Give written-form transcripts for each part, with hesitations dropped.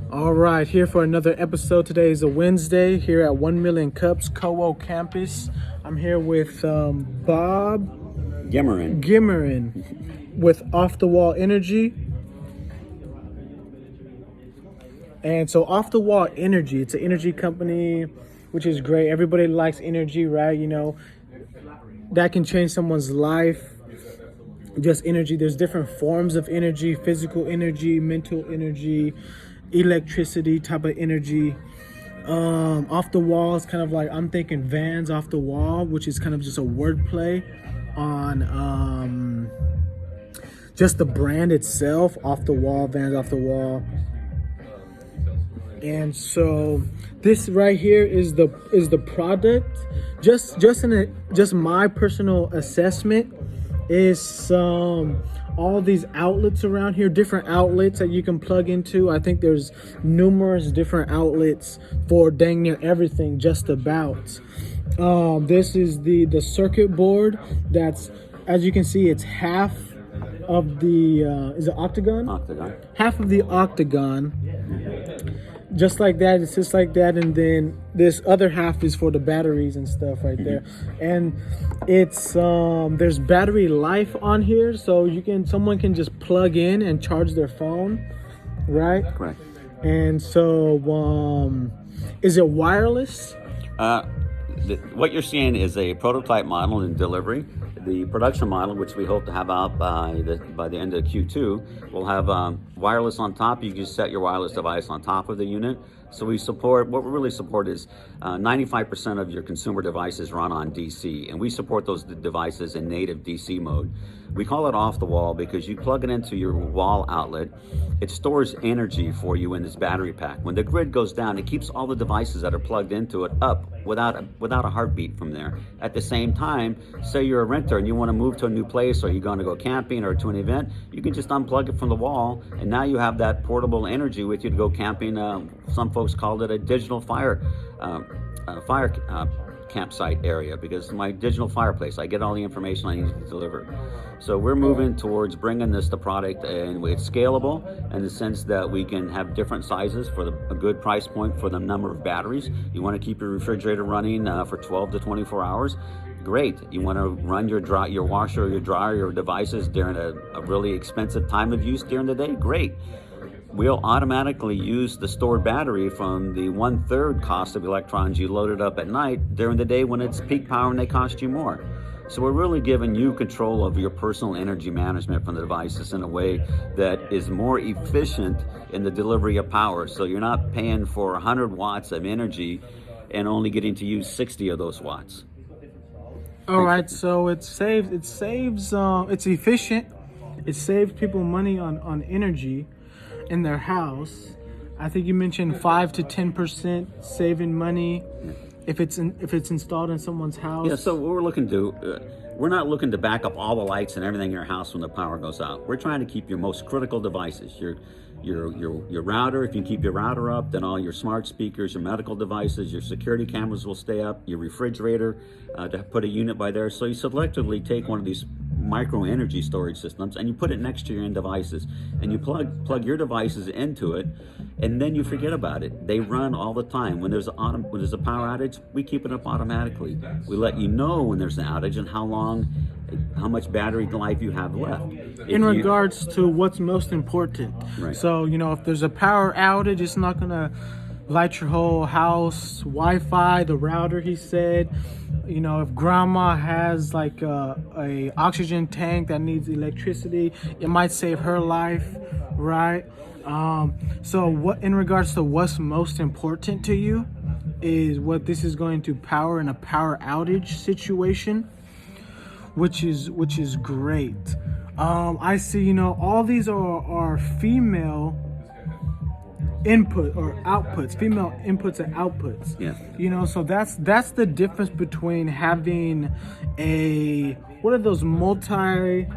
All right, here for another episode. Today is a Wednesday here at 1 Million Cups Cowo campus. I'm here with Bob Gimmerin. with Off the Wall Energy. And so Off the Wall Energy, it's an energy company, which is great. Everybody likes energy, right? You know, that can change someone's life. Just energy. There's different forms of energy: physical energy, mental energy, electricity type of energy. Off the wall is kind of like, I'm thinking Vans Off the Wall, which is kind of just a wordplay on just the brand itself. Off the wall, Vans Off the Wall. And so this right here is the product. Just my personal assessment is all these outlets around here, different outlets that you can plug into. I think there's numerous different outlets for dang near everything, just about. This is the circuit board. That's, as you can see, it's half of the is it octagon? Octagon. Half of the octagon. Just like that, it's just like that, and then this other half is for the batteries and stuff right there. And it's there's battery life on here, so someone can just plug in and charge their phone, right? Correct. And so is it wireless? What you're seeing is a prototype model in delivery. The production model, which we hope to have out by the end of Q2, will have wireless on top. You can set your wireless device on top of the unit. So what we really support is 95% of your consumer devices run on DC, and we support those devices in native DC mode. We call it off the wall because you plug it into your wall outlet. It stores energy for you in this battery pack. When the grid goes down, it keeps all the devices that are plugged into it up without a heartbeat from there. At the same time, say you're a renter and you want to move to a new place, or you're going to go camping or to an event, you can just unplug it from the wall, and now you have that portable energy with you to go camping. Some folks called it a digital fire campsite area, because my digital fireplace, I get all the information I need to deliver. So we're moving towards bringing the product, and it's scalable in the sense that we can have different sizes for a good price point for the number of batteries. You want to keep your refrigerator running for 12 to 24 hours. Great. You want to run your washer or your dryer, your devices during a really expensive time of use during the day. Great. We'll automatically use the stored battery from the 1/3 cost of electrons you loaded up at night during the day when it's peak power and they cost you more. So we're really giving you control of your personal energy management from the devices in a way that is more efficient in the delivery of power. So you're not paying for 100 watts of energy and only getting to use 60 of those watts. All right, so it's efficient. It saves people money on energy in their house. I think you mentioned 5 to 10% saving money if it's installed in someone's house. Yeah. So what we're looking to do, we're not looking to back up all the lights and everything in your house when the power goes out. We're trying to keep your most critical devices, your router. If you keep your router up, then all your smart speakers, your medical devices, your security cameras will stay up. Your refrigerator, to put a unit by there. So you selectively take one of these micro energy storage systems and you put it next to your end devices, and you plug your devices into it, and then you forget about it. They run all the time. When there's a power outage, we keep it up automatically. We let you know when there's an outage and how much battery life you have left. In regards to what's most important. Right. So, if there's a power outage, it's not gonna light your whole house. Wi-Fi, the router, he said. If grandma has like a oxygen tank that needs electricity, it might save her life, right? So what, in regards to what's most important to you, is what this is going to power in a power outage situation, which is great. I see, all these are female input or outputs, female inputs and outputs. Yeah. So that's the difference between having what are those multi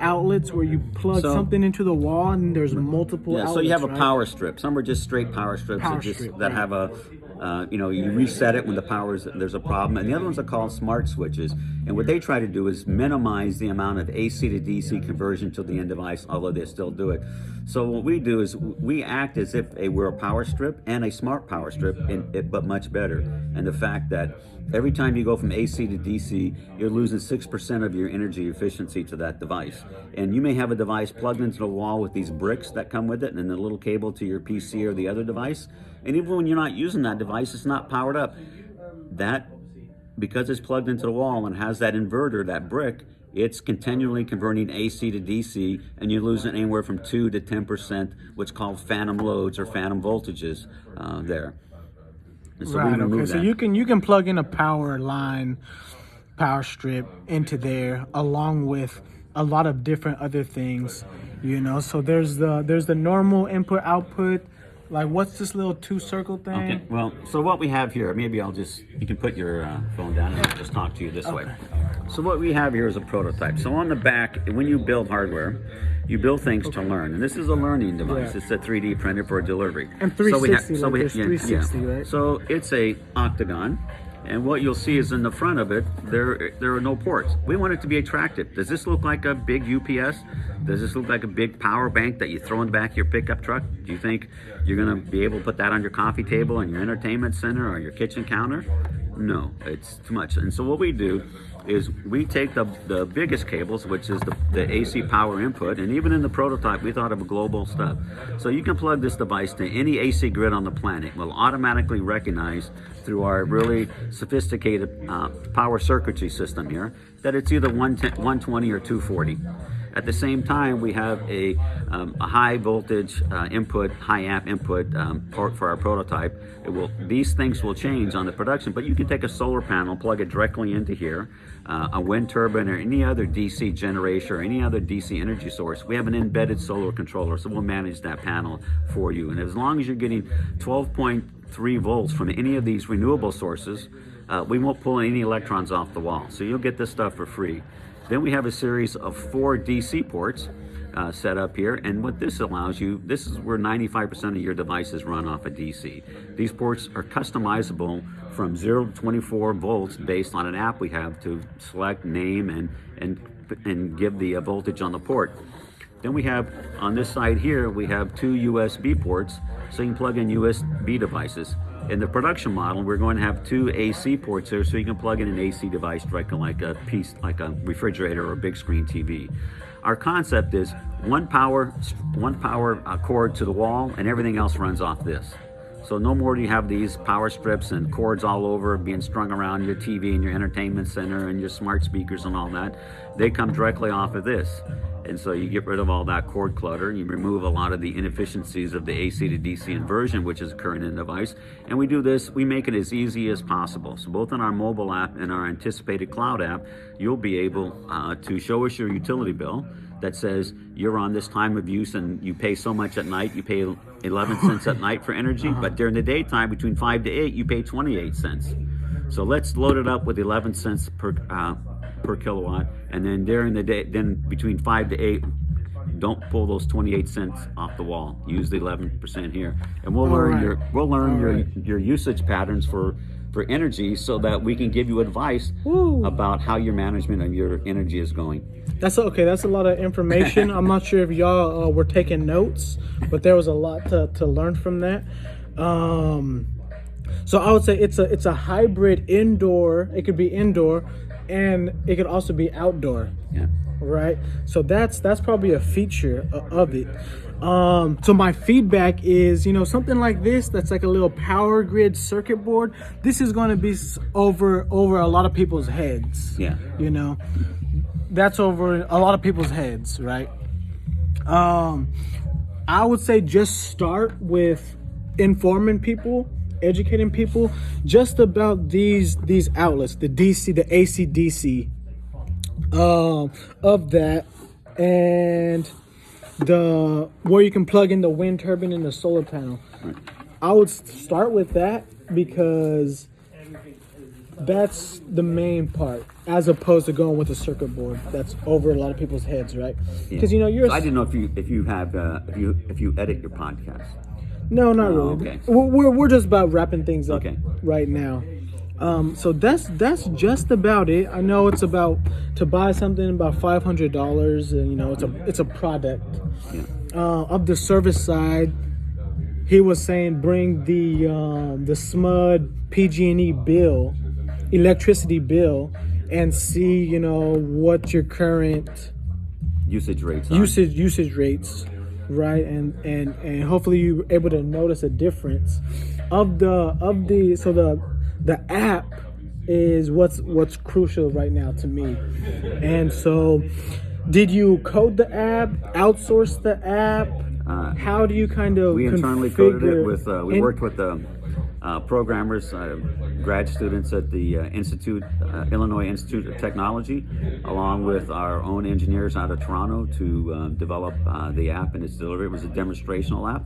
outlets where you plug something into the wall and there's multiple outlets. So you have a right? power strip. Some are just straight power strips Power that strip, that right. have You reset it when there's a problem. And the other ones are called smart switches. And what they try to do is minimize the amount of AC to DC conversion to the end device, although they still do it. So what we do is we act as if we're a power strip and a smart power strip, but much better. And the fact that every time you go from AC to DC, you're losing 6% of your energy efficiency to that device. And you may have a device plugged into the wall with these bricks that come with it and the little cable to your PC or the other device. And even when you're not using that device, it's not powered up. That, because it's plugged into the wall and has that inverter, that brick, it's continually converting AC to DC, and you're losing anywhere from 2 to 10%, what's called phantom loads or phantom voltages there. And so Right. Okay. So you can plug in a power strip into there, along with a lot of different other things. So there's the normal input output. Like, what's this little 2-circle thing? Okay, well, so what we have here, maybe you can put your phone down and I'll just talk to you this way. So what we have here is a prototype. So on the back, when you build hardware, you build things to learn. And this is a learning device. Yeah. It's a 3D printer for delivery. And 360, there's 360, right? So it's a octagon. And what you'll see is in the front of it, there are no ports. We want it to be attractive. Does this look like a big UPS? Does this look like a big power bank that you throw in the back of your pickup truck? Do you think you're going to be able to put that on your coffee table in your entertainment center or your kitchen counter? No, it's too much. And so what we do is we take the biggest cables, which is the AC power input, and even in the prototype we thought of global stuff. So you can plug this device to any AC grid on the planet. We'll automatically recognize through our really sophisticated power circuitry system here that it's either 120 or 240. At the same time, we have a high voltage input, high amp input port for our prototype. These things will change on the production, but you can take a solar panel, plug it directly into here, a wind turbine or any other DC generator or any other DC energy source. We have an embedded solar controller, so we'll manage that panel for you. And as long as you're getting 12.3 volts from any of these renewable sources, we won't pull any electrons off the wall. So you'll get this stuff for free. Then we have a series of 4 DC ports set up here, and what this allows you, this is where 95% of your devices run off of DC. These ports are customizable from 0 to 24 volts based on an app we have to select, name, and give the voltage on the port. Then we have, on this side here, we have 2 USB ports, so you can plug in USB devices. In the production model, we're going to have 2 AC ports here, so you can plug in an AC device directly like a refrigerator or a big screen TV. Our concept is one power cord to the wall, and everything else runs off this. So no more do you have these power strips and cords all over being strung around your TV and your entertainment center and your smart speakers and all that. They come directly off of this. And so you get rid of all that cord clutter. You remove a lot of the inefficiencies of the AC to DC inversion, which is occurring in the device. And we do this, we make it as easy as possible. So both in our mobile app and our anticipated cloud app, you'll be able to show us your utility bill that says you're on this time of use and you pay so much at night. You pay 11 cents at night for energy, but during the daytime between 5 to 8, you pay 28 cents. So let's load it up with 11 cents per kilowatt, and then during the day, then between 5 to 8, don't pull those 28 cents off the wall. Use the 11% here, and we'll learn your usage patterns for energy, so that we can give you advice about how your management of your energy is going. That's okay. That's a lot of information. I'm not sure if y'all were taking notes, but there was a lot to learn from that. So I would say it's a hybrid indoor. It could be indoor, and it could also be outdoor. Yeah. Right. So that's probably a feature of it. So my feedback is, something like this, that's like a little power grid circuit board. This is going to be over a lot of people's heads. Yeah. That's over a lot of people's heads, right? I would say just start with informing people, educating people just about these outlets, the DC, the AC DC of that, and where you can plug in the wind turbine and the solar panel. Right. I would start with that because that's the main part, as opposed to going with a circuit board that's over a lot of people's heads, right? Because I didn't know if you edit your podcast. No, not Oh, really. okay. We're just about wrapping things up Okay. right now. So that's just about it. I know it's about to buy something about $500, and you know it's a product. Yeah. Of the service side, he was saying bring the SMUD PG&E bill, electricity bill, and see what your current Usage rates are. usage rates, right? And hopefully you're able to notice a difference of the so the app is what's crucial right now to me. And so, did you code the app, outsource the app? How do you kind of We internally coded it with. We and- worked with programmers, grad students at the Illinois Institute of Technology, along with our own engineers out of Toronto to develop the app and its delivery. It was a demonstrational app.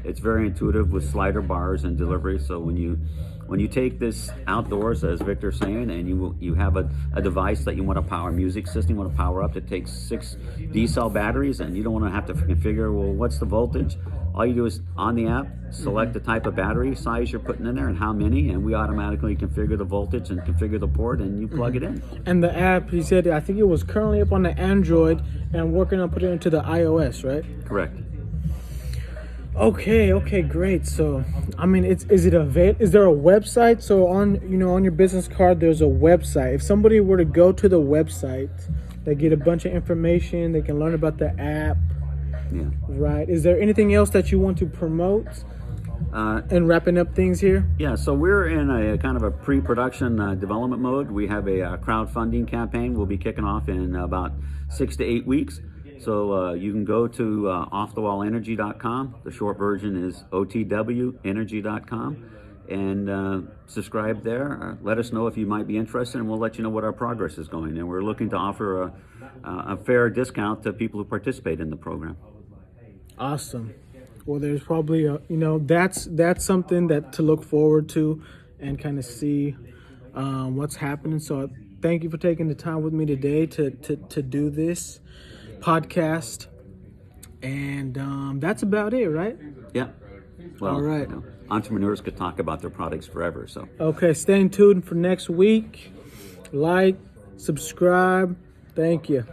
It's very intuitive with slider bars and delivery. So when you take this outdoors, as Victor's saying, and you have a device that you want to power, music system, you want to power up, that takes 6 D-cell batteries, and you don't want to have to configure, well, what's the voltage? All you do is on the app, select the type of battery size you're putting in there and how many, and we automatically configure the voltage and configure the port, and you plug it in. And the app, he said, I think it was currently up on the Android and working on putting it into the iOS, right? Correct. Okay, great. So, I mean, is there a website? So on your business card, there's a website. If somebody were to go to the website, they get a bunch of information. They can learn about the app. Yeah. Right. Is there anything else that you want to promote? And wrapping up things here. Yeah, so we're in a kind of a pre-production development mode. We have a crowdfunding campaign we'll be kicking off in about 6 to 8 weeks. So you can go to offthewallenergy.com. The short version is otwenergy.com, and subscribe there. Let us know if you might be interested, and we'll let you know what our progress is going. And we're looking to offer a fair discount to people who participate in the program. Awesome. Well, there's probably that's something that to look forward to and kind of see what's happening. So thank you for taking the time with me today to do this podcast, and that's about it, right? Yeah. Well, all right. Entrepreneurs could talk about their products forever. So okay, stay tuned for next week. Like, subscribe. Thank you.